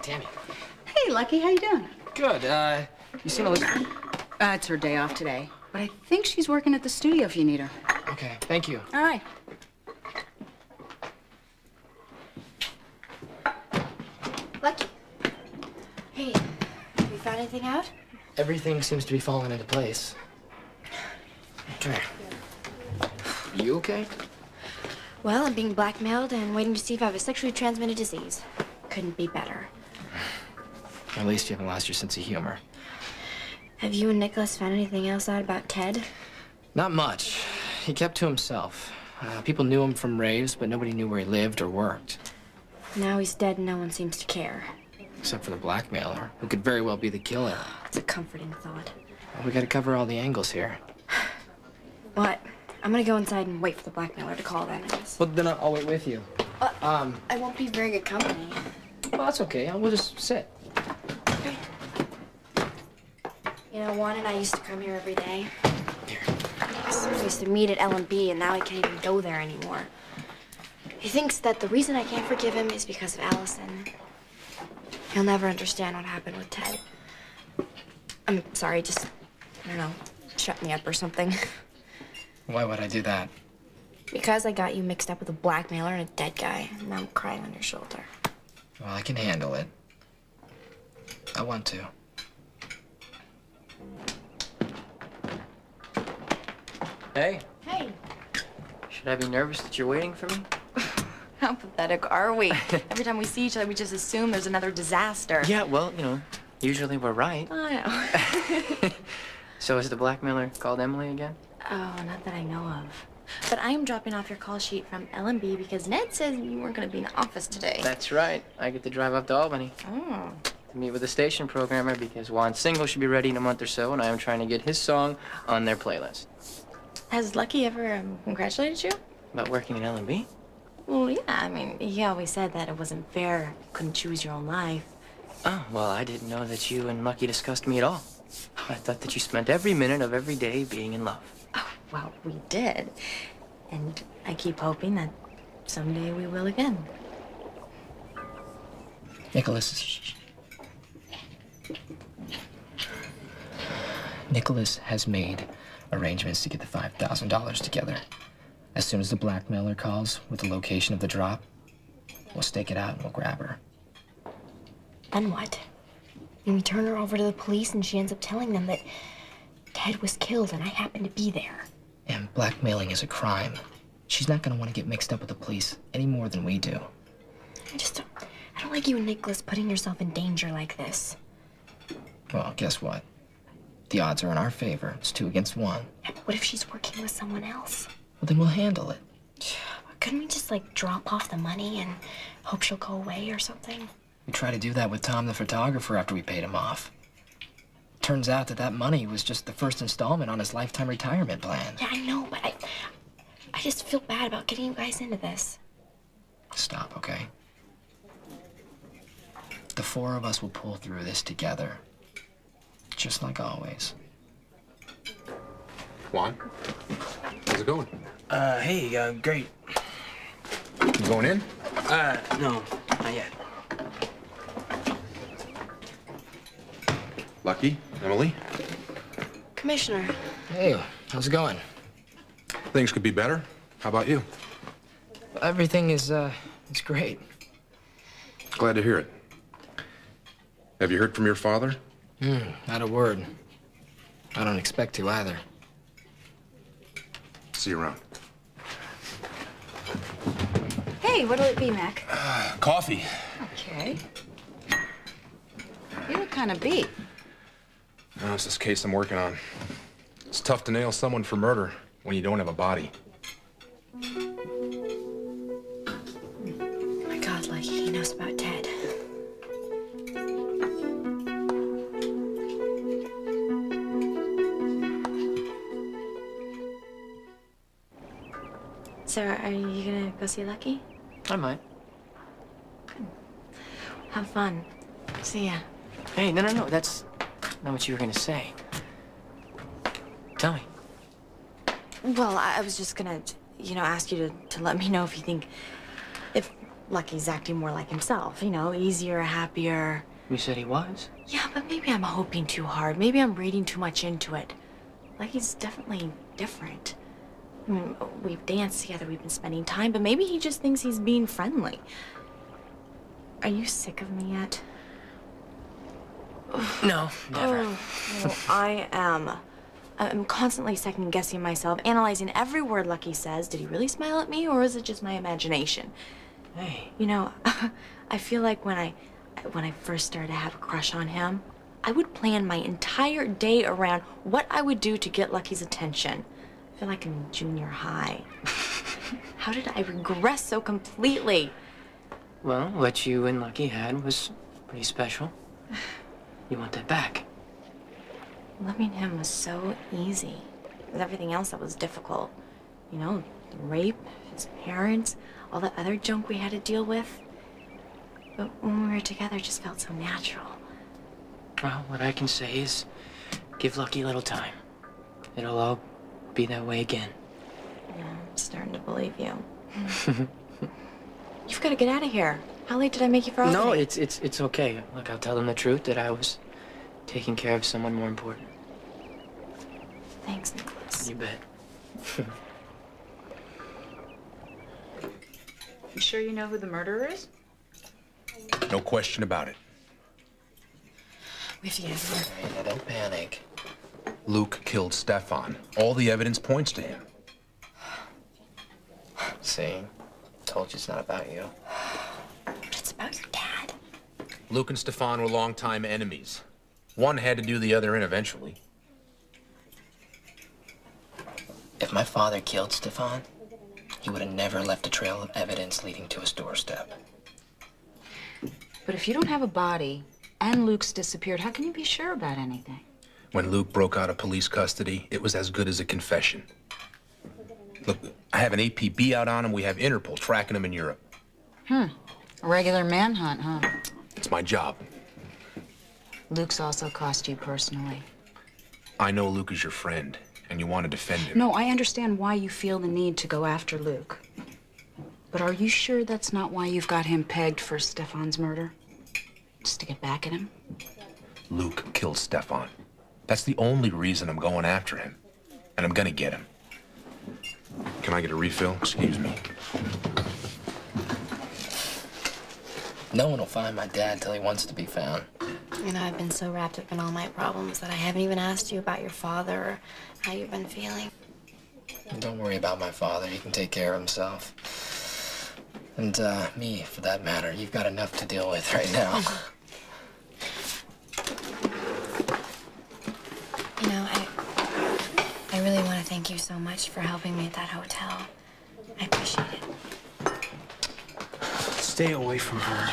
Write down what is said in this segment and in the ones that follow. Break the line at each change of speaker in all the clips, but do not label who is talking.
Tammy.
Hey, Lucky, how you doing?
Good. You seen Elizabeth?
It's her day off today, but I think she's working at the studio if you need her.
Okay, thank you.
All right.
Lucky. Hey, have you found anything out?
Everything seems to be falling into place. Come here. You okay?
Well, I'm being blackmailed and waiting to see if I have a sexually transmitted disease. Couldn't be better.
At least you haven't lost your sense of humor.
Have you and Nicholas found anything else out about Ted?
Not much. He kept to himself. People knew him from raves, but nobody knew where he lived or worked.
Now he's dead and no one seems to care.
Except for the blackmailer, who could very well be the killer.
It's a comforting thought.
Well, we gotta cover all the angles here.
What? I'm gonna go inside and wait for the blackmailer to call then, I guess.
Well, then I'll wait with you.
I won't be very good company.
Well, that's okay. We'll just sit.
Okay. You know, Juan and I used to come here every day.
Here.
We used to meet at L&B, and now I can't even go there anymore. He thinks that the reason I can't forgive him is because of Allison. He'll never understand what happened with Ted. I'm sorry, just, I don't know, shut me up or something.
Why would I do that?
Because I got you mixed up with a blackmailer and a dead guy, and now I'm crying on your shoulder.
Well, I can handle it. I want to. Hey.
Hey.
Should I be nervous that you're waiting for me?
How pathetic are we? Every time we see each other, we just assume there's another disaster.
Yeah, well, you know, usually we're right.
I know.
So is the blackmailer called Emily again?
Oh, not that I know of. But I am dropping off your call sheet from L&B because Ned said you weren't going to be in the office today.
That's right. I get to drive up to Albany
Oh.
to meet with the station programmer because Juan's single should be ready in a month or so, and I am trying to get his song on their playlist.
Has Lucky ever congratulated you?
About working at L&B?
Well, yeah. I mean, he always said that it wasn't fair. You couldn't choose your own life.
Oh, well, I didn't know that you and Lucky discussed me at all. I thought that you spent every minute of every day being in love.
Oh, well, we did. And I keep hoping that someday we will again.
Nicholas has made arrangements to get the $5,000 together. As soon as the blackmailer calls with the location of the drop, we'll stake it out and we'll grab her.
Then what? We turn her over to the police and she ends up telling them that Ted was killed and I happened to be there.
And blackmailing is a crime. She's not gonna want to get mixed up with the police any more than we do.
I don't like you and Nicholas putting yourself in danger like this.
Well, guess what? The odds are in our favor. It's 2 against 1.
Yeah, but what if she's working with someone else?
Well, then we'll handle it.
Couldn't we just, like, drop off the money and hope she'll go away or something?
We tried to do that with Tom the photographer after we paid him off. Turns out that money was just the first installment on his lifetime retirement plan.
Yeah, I know, but I just feel bad about getting you guys into this.
Stop, okay? The 4 of us will pull through this together. Just like always.
Juan, how's it going?
Hey, great.
You going in?
No, not yet.
Lucky, Emily?
Commissioner.
Hey, how's it going?
Things could be better. How about you?
Everything is, it's great.
Glad to hear it. Have you heard from your father?
Not a word. I don't expect to either.
See you around.
Hey, what'll it be, Mac?
Coffee.
Okay. You look kind of beat.
No, it's this case I'm working on. It's tough to nail someone for murder when you don't have a body.
Oh my God, Lucky, he knows about Ted. So, are you gonna go see Lucky?
I might.
Have fun. See ya.
Hey, no, that's not what you were gonna say. Tell me.
Well, I was just gonna, ask you to let me know if you think, if
Lucky's acting more like himself, you know, easier, happier.
You said he was?
Yeah, but maybe I'm hoping too hard. Maybe I'm reading too much into it. Lucky's definitely different. I mean, we've danced together, we've been spending time, but maybe he just thinks he's being friendly. Are you sick of me yet?
No, never.
Well, I am. I'm constantly second-guessing myself, analyzing every word Lucky says. Did he really smile at me, or is it just my imagination?
Hey.
You know, I feel like when I first started to have a crush on him, I would plan my entire day around what I would do to get Lucky's attention. I feel like I'm in junior high. How did I regress so completely?
Well, what you and Lucky had was pretty special. You want that back?
Loving him was so easy. With everything else that was difficult. You know, the rape, his parents, all the other junk we had to deal with. But when we were together, it just felt so natural.
Well, what I can say is give Lucky a little time. It'll all be that way again.
Yeah, I'm starting to believe you. You've got to get out of here. How late did I make you for all
No,
day?
it's okay. Look, I'll tell them the truth that I was taking care of someone more important.
Thanks, Nicholas.
You bet.
You sure you know who the murderer is?
No question about it.
We have to get out of here.
Hey, now don't panic.
Luke killed Stefan. All the evidence points to him.
See? Told you it's not about you.
But it's about your dad.
Luke and Stefan were longtime enemies. One had to do the other in eventually.
If my father killed Stefan, he would have never left a trail of evidence leading to his doorstep.
But if you don't have a body and Luke's disappeared, how can you be sure about anything?
When Luke broke out of police custody, it was as good as a confession. Look, I have an APB out on him. We have Interpol tracking him in Europe.
A regular manhunt, huh?
It's my job.
Luke's also cost you personally.
I know Luke is your friend, and you want to defend him.
No, I understand why you feel the need to go after Luke. But are you sure that's not why you've got him pegged for Stefan's murder? Just to get back at him?
Luke killed Stefan. That's the only reason I'm going after him. And I'm gonna get him. Can I get a refill? Excuse me.
No one will find my dad till he wants to be found.
You know, I've been so wrapped up in all my problems that I haven't even asked you about your father or how you've been feeling.
And don't worry about my father. He can take care of himself. And, me, for that matter. You've got enough to deal with right now.
You know, I really want to thank you so much for helping me at that hotel. I appreciate it.
Stay away from her.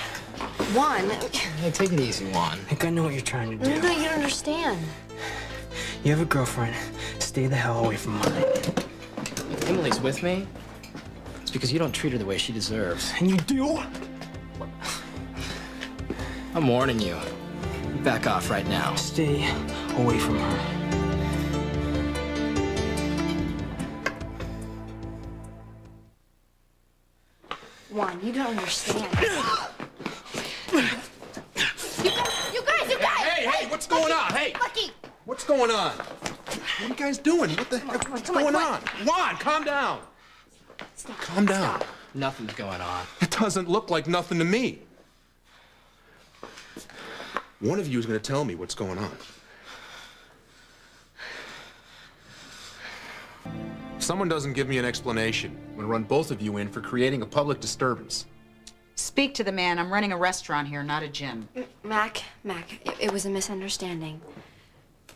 Juan.
Hey, take it easy, Juan.
I think I know what you're trying to do.
No, you don't understand.
You have a girlfriend. Stay the hell away from her.
If Emily's with me, it's because you don't treat her the way she deserves.
And you do?
I'm warning you. Back off right now.
Stay away from her.
Juan, you don't understand. You guys!
Hey, what's going on? Hey!
Lucky!
What's going on? What are you guys doing? What the heck? What's going on? Juan, calm down. Calm down.
Nothing's going on.
It doesn't look like nothing to me. One of you is going to tell me what's going on. If someone doesn't give me an explanation, I'm going to run both of you in for creating a public disturbance.
Speak to the man. I'm running a restaurant here, not a gym.
Mac, it was a misunderstanding.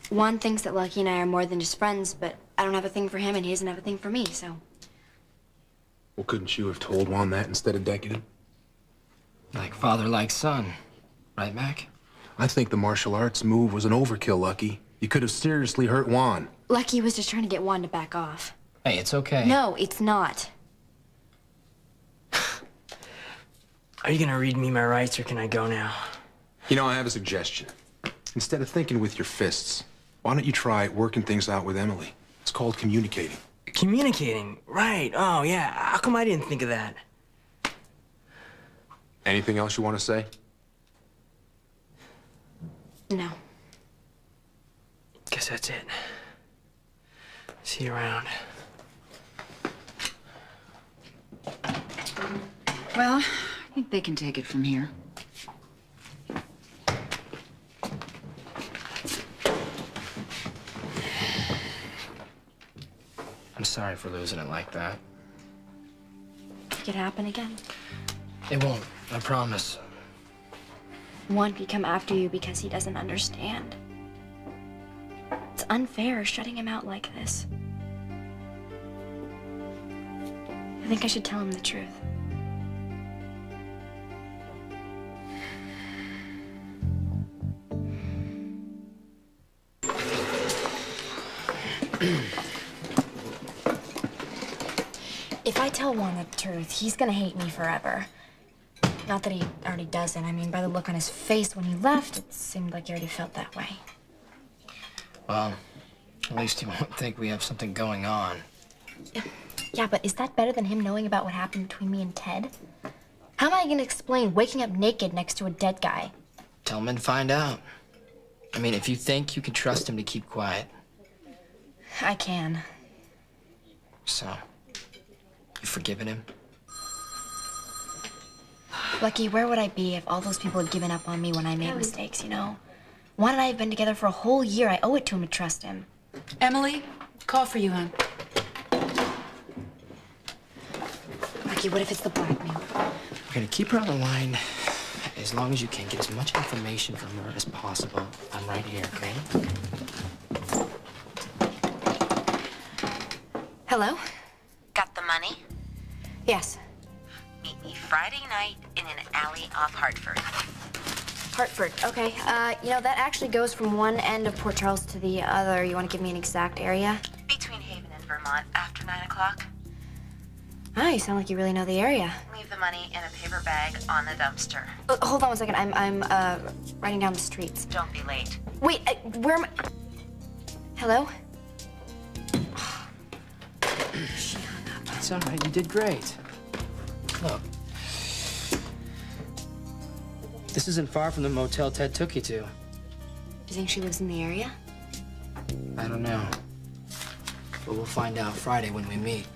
Juan thinks that Lucky and I are more than just friends, but I don't have a thing for him and he doesn't have a thing for me, so.
Well, couldn't you have told Juan that instead of decking him?
Like father, like son. Right, Mac?
I think the martial arts move was an overkill, Lucky. You could have seriously hurt Juan.
Lucky was just trying to get Juan to back off.
Hey, it's okay.
No, it's not.
Are you gonna read me my rights, or can I go now?
You know, I have a suggestion. Instead of thinking with your fists, why don't you try working things out with Emily? It's called communicating.
Communicating, right? Oh yeah. How come I didn't think of that?
Anything else you want to say?
No.
Guess that's it. See you around.
Well, I think they can take it from here.
I'm sorry for losing it like that.
It could happen again.
It won't, I promise.
One could come after you because he doesn't understand. It's unfair shutting him out like this. I think I should tell him the truth. If I tell Juan the truth, he's gonna hate me forever. Not that he already doesn't. I mean, by the look on his face when he left, it seemed like he already felt that way.
Well, at least he won't think we have something going on.
Yeah, but is that better than him knowing about what happened between me and Ted? How am I gonna explain waking up naked next to a dead guy?
Tell him and find out. I mean, if you think you can trust him to keep quiet.
I can.
So, you forgiven him?
Lucky, where would I be if all those people had given up on me when I made mistakes, you know? Juan and I have been together for a whole year. I owe it to him to trust him.
Emily, call for you, hon.
Lucky, what if it's the blackmail?
We're gonna keep her on the line as long as you can. Get as much information from her as possible. I'm right here, okay?
Hello?
Got the money?
Yes.
Meet me Friday night in an alley off Hartford.
Hartford, okay. You know, that actually goes from one end of Port Charles to the other. You want to give me an exact area?
Between Haven and Vermont after 9 o'clock.
Ah, you sound like you really know the area.
Leave the money in a paper bag on the dumpster.
Hold on one second. I'm writing down the streets.
Don't be late.
Wait, where am I? Hello?
It's all right. You did great. Look. This isn't far from the motel Ted took you to.
Do you think she lives in the area?
I don't know. But we'll find out Friday when we meet.